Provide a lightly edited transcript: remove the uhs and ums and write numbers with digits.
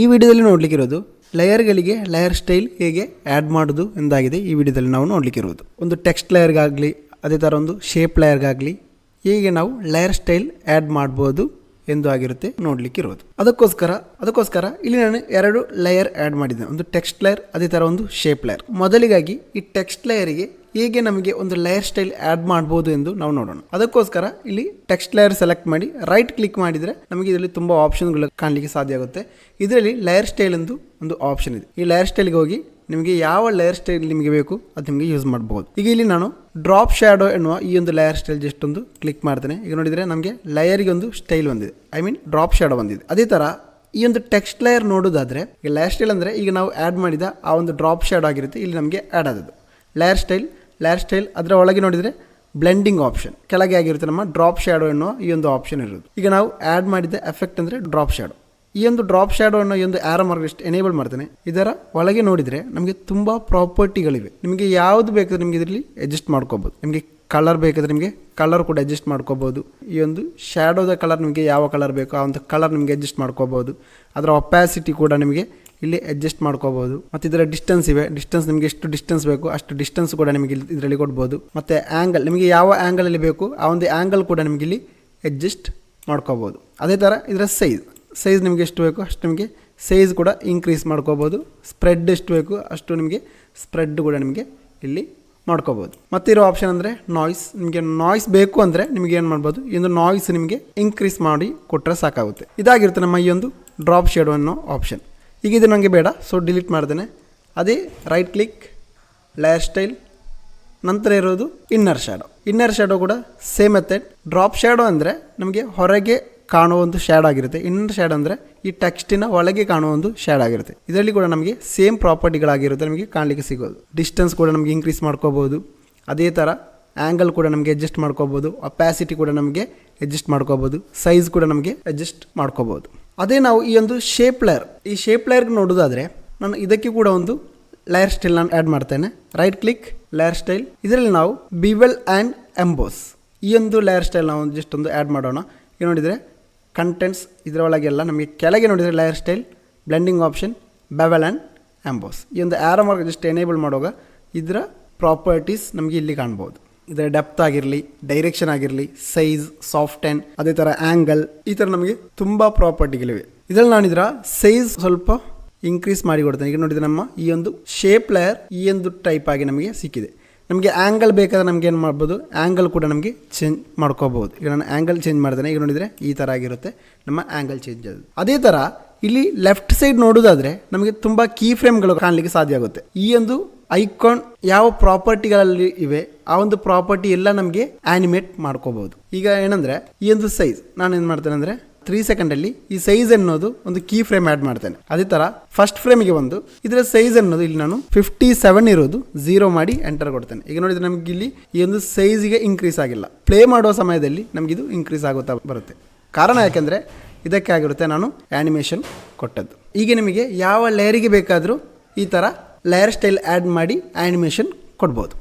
ಈ ವಿಡಿಯೋದಲ್ಲಿ ನೋಡಲಿಕ್ಕಿರೋದು ಲೇಯರ್ಗಳಿಗೆ layer style ಹೇಗೆ ಆ್ಯಡ್ ಮಾಡೋದು ಎಂದಾಗಿದೆ. ಈ ವಿಡಿಯೋದಲ್ಲಿ ನಾವು ನೋಡಲಿಕ್ಕಿರೋದು ಒಂದು ಟೆಕ್ಸ್ಟ್ ಲೇಯರ್ಗಾಗಲಿ ಅದೇ ಥರ ಒಂದು ಶೇಪ್ ಲೇಯರ್ಗಾಗಲಿ ಹೇಗೆ ನಾವು ಲೇಯರ್ ಸ್ಟೈಲ್ ಆ್ಯಡ್ ಮಾಡ್ಬೋದು ಎಂದು ಆಗಿರುತ್ತೆ ನೋಡಲಿಕ್ಕಿರೋದು. ಅದಕ್ಕೋಸ್ಕರ ಇಲ್ಲಿ ನಾನು 2 ಲೇಯರ್ ಆ್ಯಡ್ ಮಾಡಿದ್ದೇನೆ, ಒಂದು ಟೆಕ್ಸ್ಟ್ ಲೇಯರ್ ಅದೇ ಥರ ಒಂದು ಶೇಪ್ ಲೇಯರ್. ಮೊದಲಿಗಾಗಿ ಈ ಟೆಕ್ಸ್ಟ್ ಲೇಯರಿಗೆ ಹೇಗೆ ನಮಗೆ ಒಂದು ಲೇಯರ್ ಸ್ಟೈಲ್ ಆ್ಯಡ್ ಮಾಡ್ಬೋದು ಎಂದು ನಾವು ನೋಡೋಣ. ಅದಕ್ಕೋಸ್ಕರ ಇಲ್ಲಿ ಟೆಕ್ಸ್ಟ್ ಲೇಯರ್ ಸೆಲೆಕ್ಟ್ ಮಾಡಿ ರೈಟ್ ಕ್ಲಿಕ್ ಮಾಡಿದರೆ ನಮಗೆ ಇದರಲ್ಲಿ ತುಂಬ ಆಪ್ಷನ್ಗಳು ಕಾಣಲಿಕ್ಕೆ ಸಾಧ್ಯ ಆಗುತ್ತೆ. ಇದರಲ್ಲಿ ಲೇಯರ್ ಸ್ಟೈಲ್ ಎಂದು ಒಂದು ಆಪ್ಷನ್ ಇದೆ. ಈ ಲೇಯರ್ ಸ್ಟೈಲ್ಗೆ ಹೋಗಿ ನಿಮಗೆ ಯಾವ ಲೇಯರ್ ಸ್ಟೈಲ್ ನಿಮಗೆ ಬೇಕು ಅದು ನಿಮಗೆ ಯೂಸ್ ಮಾಡ್ಬೋದು. ಈಗ ಇಲ್ಲಿ ನಾನು ಡ್ರಾಪ್ ಶ್ಯಾಡೋ ಎನ್ನುವ ಈ ಒಂದು ಲೇಯರ್ ಸ್ಟೈಲ್ ಜಸ್ಟ್ ಒಂದು ಕ್ಲಿಕ್ ಮಾಡ್ತೇನೆ. ಈಗ ನೋಡಿದರೆ ನಮಗೆ ಲೇಯರ್ಗೆ ಒಂದು ಸ್ಟೈಲ್ ಬಂದಿದೆ, ಡ್ರಾಪ್ ಶ್ಯಾಡೋ ಬಂದಿದೆ. ಅದೇ ಥರ ಈ ಒಂದು ಟೆಕ್ಸ್ಟ್ ಲೇಯರ್ ನೋಡೋದಾದರೆ ಈಗ ಲೇಯರ್ ಸ್ಟೈಲ್ ಅಂದರೆ ಈಗ ನಾವು ಆ್ಯಡ್ ಮಾಡಿದ ಆ ಒಂದು ಡ್ರಾಪ್ ಶ್ಯಾಡೋ ಆಗಿರುತ್ತೆ. ಇಲ್ಲಿ ನಮಗೆ ಆ್ಯಡ್ ಆದದ್ದು ಲೇಯರ್ ಸ್ಟೈಲ್ ಅದರ ಒಳಗೆ ನೋಡಿದರೆ ಬ್ಲೆಂಡಿಂಗ್ ಆಪ್ಷನ್ ಕೆಳಗೆ ಆಗಿರುತ್ತೆ ನಮ್ಮ ಡ್ರಾಪ್ ಶ್ಯಾಡೋ ಎನ್ನುವ ಈ ಒಂದು ಆಪ್ಷನ್ ಇರೋದು. ಈಗ ನಾವು ಆ್ಯಡ್ ಮಾಡಿದ ಎಫೆಕ್ಟ್ ಅಂದರೆ ಡ್ರಾಪ್ ಶ್ಯಾಡೋ. ಈ ಒಂದು ಡ್ರಾಪ್ ಶ್ಯಾಡೋ ಅನ್ನೋ ಈ ಒಂದು ಆರೋ ಮಾರ್ಕ್ ಎಷ್ಟು ಎನೇಬಲ್ ಮಾಡ್ತೇನೆ. ಇದರ ಒಳಗೆ ನೋಡಿದರೆ ನಮಗೆ ತುಂಬ ಪ್ರಾಪರ್ಟಿಗಳಿವೆ. ನಿಮಗೆ ಯಾವುದು ಬೇಕಾದ್ರೆ ನಿಮಗೆ ಇದರಲ್ಲಿ ಅಡ್ಜಸ್ಟ್ ಮಾಡ್ಕೋಬೋದು. ನಿಮಗೆ ಕಲರ್ ಬೇಕಾದರೆ ನಿಮಗೆ ಕಲರ್ ಕೂಡ ಅಡ್ಜಸ್ಟ್ ಮಾಡ್ಕೋಬೋದು. ಈ ಒಂದು ಶ್ಯಾಡೋದ ಕಲರ್ ನಿಮಗೆ ಯಾವ ಕಲರ್ ಬೇಕೋ ಆ ಒಂದು ಕಲರ್ ನಿಮಗೆ ಅಡ್ಜಸ್ಟ್ ಮಾಡ್ಕೋಬೋದು. ಅದರ ಒಪ್ಯಾಸಿಟಿ ಕೂಡ ನಿಮಗೆ ಇಲ್ಲಿ ಅಡ್ಜಸ್ಟ್ ಮಾಡ್ಕೋಬೋದು. ಮತ್ತು ಇದರ ಡಿಸ್ಟೆನ್ಸ್ ನಿಮಗೆ ಎಷ್ಟು ಡಿಸ್ಟೆನ್ಸ್ ಬೇಕು ಅಷ್ಟು ಡಿಸ್ಟೆನ್ಸ್ ಕೂಡ ನಿಮಗೆ ಇದರಲ್ಲಿ ಕೊಡ್ಬೋದು. ಮತ್ತು ಆ್ಯಂಗಲ್ ನಿಮಗೆ ಯಾವ ಆ್ಯಂಗಲಲ್ಲಿ ಬೇಕು ಆ ಒಂದು ಆ್ಯಂಗಲ್ ಕೂಡ ನಿಮಗೆ ಇಲ್ಲಿ ಅಡ್ಜಸ್ಟ್ ಮಾಡ್ಕೋಬೋದು. ಅದೇ ಥರ ಇದರ ಸೈಜ್ ನಿಮಗೆ ಎಷ್ಟು ಬೇಕು ಅಷ್ಟು ನಿಮಗೆ ಸೈಜ್ ಕೂಡ ಇನ್ಕ್ರೀಸ್ ಮಾಡ್ಕೋಬೋದು. ಸ್ಪ್ರೆಡ್ ಎಷ್ಟು ಬೇಕು ಅಷ್ಟು ನಿಮಗೆ ಸ್ಪ್ರೆಡ್ ಕೂಡ ನಿಮಗೆ ಇಲ್ಲಿ ಮಾಡ್ಕೋಬೋದು. ಮತ್ತಿರೋ ಆಪ್ಷನ್ ಅಂದರೆ ನಿಮಗೆ ನಾಯ್ಸ್ ಬೇಕು ಅಂದರೆ ನಿಮಗೆ ಏನು ಮಾಡ್ಬೋದು, ಈ ಒಂದು ನಾಯ್ಸ್ ನಿಮಗೆ ಇನ್ಕ್ರೀಸ್ ಮಾಡಿ ಕೊಟ್ಟರೆ ಸಾಕಾಗುತ್ತೆ. ಇದಾಗಿರುತ್ತೆ ನಮ್ಮ ಈ ಒಂದು ಡ್ರಾಪ್ ಶ್ಯಾಡೋ ಅನ್ನೋ ಆಪ್ಷನ್. ಈಗ ಇದು ನನಗೆ ಬೇಡ, ಸೊ ಡಿಲೀಟ್ ಮಾಡ್ತೇನೆ. ಅದೇ ರೈಟ್ ಕ್ಲಿಕ್ ಲೇಯರ್ ಸ್ಟೈಲ್ ನಂತರ ಇರೋದು ಇನ್ನರ್ ಶ್ಯಾಡೋ ಕೂಡ ಸೇಮ್ ಮೆಥಡ್. ಡ್ರಾಪ್ ಶ್ಯಾಡೋ ಅಂದರೆ ನಮಗೆ ಹೊರಗೆ ಕಾಣುವ ಒಂದು ಶ್ಯಾಡೋ ಆಗಿರುತ್ತೆ. ಇನ್ನರ್ ಶ್ಯಾಡೋ ಅಂದರೆ ಈ ಟೆಕ್ಸ್ಟಿನ ಒಳಗೆ ಕಾಣುವ ಒಂದು ಶ್ಯಾಡೋ ಆಗಿರುತ್ತೆ. ಇದರಲ್ಲಿ ಕೂಡ ನಮಗೆ ಸೇಮ್ ಪ್ರಾಪರ್ಟಿಗಳಾಗಿರುತ್ತೆ ನಮಗೆ ಕಾಣಲಿಕ್ಕೆ ಸಿಗೋದು. ಡಿಸ್ಟೆನ್ಸ್ ಕೂಡ ನಮಗೆ ಇನ್ಕ್ರೀಸ್ ಮಾಡ್ಕೋಬೋದು. ಅದೇ ಥರ ಆ್ಯಂಗಲ್ ಕೂಡ ನಮಗೆ ಅಡ್ಜಸ್ಟ್ ಮಾಡ್ಕೋಬೋದು. ಒಪ್ಯಾಸಿಟಿ ಕೂಡ ನಮಗೆ ಅಡ್ಜಸ್ಟ್ ಮಾಡ್ಕೋಬೋದು. ಸೈಜ್ ಕೂಡ ನಮಗೆ ಅಡ್ಜಸ್ಟ್ ಮಾಡ್ಕೋಬೋದು. ಅದೇ ನಾವು ಈ ಒಂದು ಶೇಪ್ ಲೇಯರ್ಗೆ ನೋಡೋದಾದರೆ ನಾನು ಇದಕ್ಕೆ ಕೂಡ ಒಂದು ಲೇಯರ್ ಸ್ಟೈಲ್ ನಾನು ಆ್ಯಡ್ ಮಾಡ್ತೇನೆ. Right click layer style. ಇದರಲ್ಲಿ ನಾವು ಬಿವೆಲ್ ಆ್ಯಂಡ್ ಎಂಬೋಸ್ ಈ ಒಂದು ಲೇಯರ್ ಸ್ಟೈಲ್ ನಾವು ಜಸ್ಟ್ ಒಂದು ಆ್ಯಡ್ ಮಾಡೋಣ. ಈಗ ನೋಡಿದರೆ ಕಂಟೆಂಟ್ಸ್ ಇದರೊಳಗೆಲ್ಲ ನಮಗೆ ಕೆಳಗೆ ನೋಡಿದರೆ layer style blending option bevel and emboss ಈ ಒಂದು ಆರೋ ಮಾರ್ಕ್ ಜಸ್ಟ್ ಎನೇಬಲ್ ಮಾಡುವಾಗ ಇದರ ಪ್ರಾಪರ್ಟೀಸ್ ನಮಗೆ ಇಲ್ಲಿ ಕಾಣ್ಬೋದು. ಇದರ ಡೆಪ್ತ್ ಆಗಿರಲಿ, ಡೈರೆಕ್ಷನ್ ಆಗಿರಲಿ, ಸೈಜ್, ಸಾಫ್ಟೆನ್, ಅದೇ ಥರ ಆ್ಯಂಗಲ್, ಈ ಥರ ನಮಗೆ ತುಂಬ ಪ್ರಾಪರ್ಟಿಗಳಿವೆ. ಇದರಲ್ಲಿ ನಾನು ಇದರ ಸೈಜ್ ಸ್ವಲ್ಪ ಇನ್ಕ್ರೀಸ್ ಮಾಡಿ ಕೊಡ್ತೇನೆ. ಈಗ ನೋಡಿದರೆ ನಮ್ಮ ಈ ಒಂದು ಶೇಪ್ ಲೇಯರ್ ಈ ಒಂದು ಟೈಪ್ ಆಗಿ ನಮಗೆ ಸಿಕ್ಕಿದೆ. ನಮಗೆ ಆ್ಯಂಗಲ್ ಬೇಕಾದ್ರೆ ನಮ್ಗೆ ಏನು ಮಾಡ್ಬೋದು, ಆ್ಯಂಗಲ್ ಕೂಡ ನಮಗೆ ಚೇಂಜ್ ಮಾಡ್ಕೋಬೋದು. ಈಗ ನಾನು ಆ್ಯಂಗಲ್ ಚೇಂಜ್ ಮಾಡ್ತೇನೆ. ಈಗ ನೋಡಿದರೆ ಈ ಥರ ಆಗಿರುತ್ತೆ ನಮ್ಮ ಆ್ಯಂಗಲ್ ಚೇಂಜ್ ಆಗೋದು. ಅದೇ ಥರ ಇಲ್ಲಿ ಲೆಫ್ಟ್ ಸೈಡ್ ನೋಡೋದಾದರೆ ನಮಗೆ ತುಂಬ ಕೀ ಫ್ರೇಮ್ಗಳು ಕಾಣಲಿಕ್ಕೆ ಸಾಧ್ಯ ಆಗುತ್ತೆ. ಈ ಒಂದು ಐಕಾನ್ ಯಾವ ಪ್ರಾಪರ್ಟಿಗಳಲ್ಲಿ ಇವೆ ಆ ಒಂದು ಪ್ರಾಪರ್ಟಿ ಎಲ್ಲ ನಮಗೆ ಆ್ಯನಿಮೇಟ್ ಮಾಡ್ಕೋಬೋದು. ಈಗ ಏನಂದರೆ ಈ ಒಂದು ಸೈಜ್ ನಾನು ಏನು ಮಾಡ್ತೇನೆ ಅಂದರೆ 3 ಸೆಕೆಂಡಲ್ಲಿ ಈ ಸೈಜ್ ಅನ್ನೋದು ಒಂದು ಕೀ ಫ್ರೇಮ್ ಆ್ಯಡ್ ಮಾಡ್ತೇನೆ. ಅದೇ ಥರ ಫಸ್ಟ್ ಫ್ರೇಮಿಗೆ ಒಂದು ಇದರ ಸೈಜ್ ಅನ್ನೋದು ಇಲ್ಲಿ ನಾನು 57 ಇರೋದು 0 ಮಾಡಿ ಎಂಟರ್ ಕೊಡ್ತೇನೆ. ಈಗ ನೋಡಿದರೆ ನಮಗೆ ಇಲ್ಲಿ ಈ ಒಂದು ಸೈಜಿಗೆ ಇನ್ಕ್ರೀಸ್ ಆಗಿಲ್ಲ. ಪ್ಲೇ ಮಾಡುವ ಸಮಯದಲ್ಲಿ ನಮಗಿದು ಇನ್ಕ್ರೀಸ್ ಆಗುತ್ತಾ ಬರುತ್ತೆ. ಕಾರಣ ಯಾಕೆಂದರೆ ಇದಕ್ಕೆ ಆಗಿರುತ್ತೆ ನಾನು ಆ್ಯನಿಮೇಷನ್ ಕೊಟ್ಟದ್ದು. ಈಗ ನಿಮಗೆ ಯಾವ ಲೇಯರಿಗೆ ಬೇಕಾದರೂ ಈ ಥರ ಲೇಯರ್ ಸ್ಟೈಲ್ ಆ್ಯಡ್ ಮಾಡಿ ಆ್ಯನಿಮೇಷನ್ ಕೊಡ್ಬೋದು.